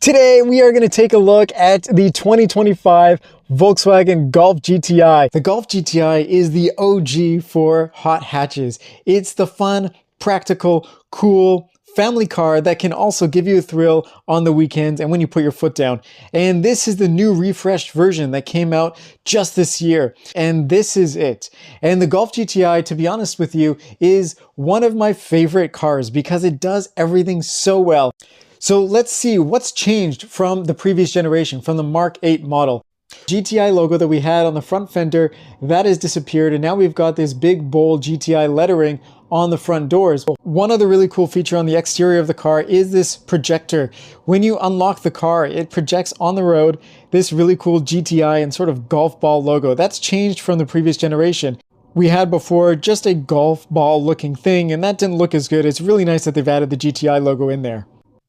Today, we are going to take a look at the 2025 Volkswagen Golf GTI. The Golf GTI is the OG for hot hatches. It's the fun, practical, cool family car that can also give you a thrill on the weekends and when you put your foot down. And this is the new refreshed version that came out just this year. And this is it. And the Golf GTI, to be honest with you, is one of my favorite cars because it does everything so well. So let's see what's changed from the previous generation, from the Mark 8 model. GTI logo that we had on the front fender, that has disappeared, and now we've got this big bold GTI lettering on the front doors. One other really cool feature on the exterior of the car is this projector. When you unlock the car, it projects on the road this really cool GTI and sort of golf ball logo. That's changed from the previous generation. We had before just a golf ball looking thing, and that didn't look as good. It's really nice that they've added the GTI logo in there.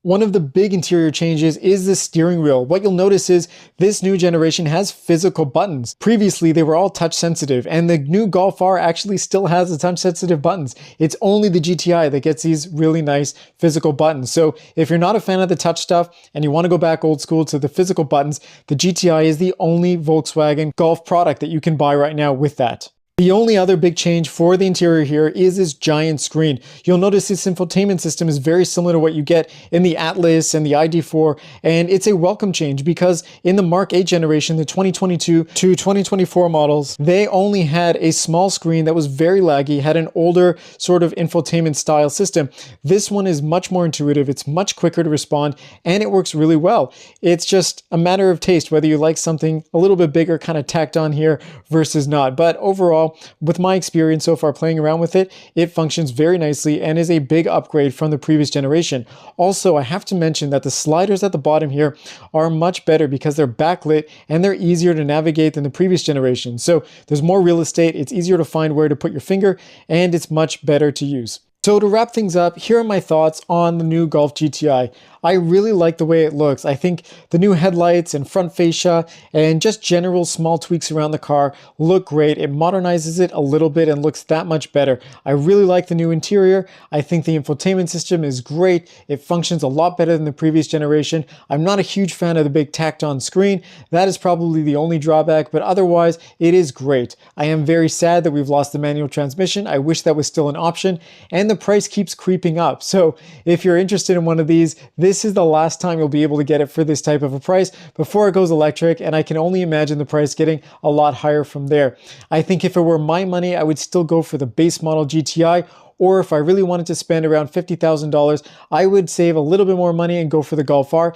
One of the big interior changes is the steering wheel. What you'll notice is this new generation has physical buttons. Previously, they were all touch sensitive, and the new Golf R actually still has the touch sensitive buttons. It's only the GTI that gets these really nice physical buttons. So if you're not a fan of the touch stuff and you want to go back old school to the physical buttons, the GTI is the only Volkswagen Golf product that you can buy right now with that. The only other big change for the interior here is this giant screen. You'll notice this infotainment system is very similar to what you get in the Atlas and the ID4, and it's a welcome change because in the Mark 8 generation, the 2022 to 2024 models, they only had a small screen that was very laggy, had an older sort of infotainment style system. This one is much more intuitive, it's much quicker to respond, and it works really well. It's just a matter of taste, whether you like something a little bit bigger kind of tacked on here versus not. But overall, with my experience so far playing around with it, it functions very nicely and is a big upgrade from the previous generation. Also, I have to mention that the sliders at the bottom here are much better because they're backlit and they're easier to navigate than the previous generation. So there's more real estate, it's easier to find where to put your finger, and it's much better to use. So to wrap things up, here are my thoughts on the new Golf GTI. I really like the way it looks. I think the new headlights and front fascia and just general small tweaks around the car look great. It modernizes it a little bit and looks that much better. I really like the new interior. I think the infotainment system is great. It functions a lot better than the previous generation. I'm not a huge fan of the big tacked on screen. That is probably the only drawback, but otherwise it is great. I am very sad that we've lost the manual transmission. I wish that was still an option, and the price keeps creeping up. So if you're interested in one of these, this is the last time you'll be able to get it for this type of a price before it goes electric, and I can only imagine the price getting a lot higher from there. I think if it were my money, I would still go for the base model GTI, or if I really wanted to spend around $50,000, I would save a little bit more money and go for the Golf R.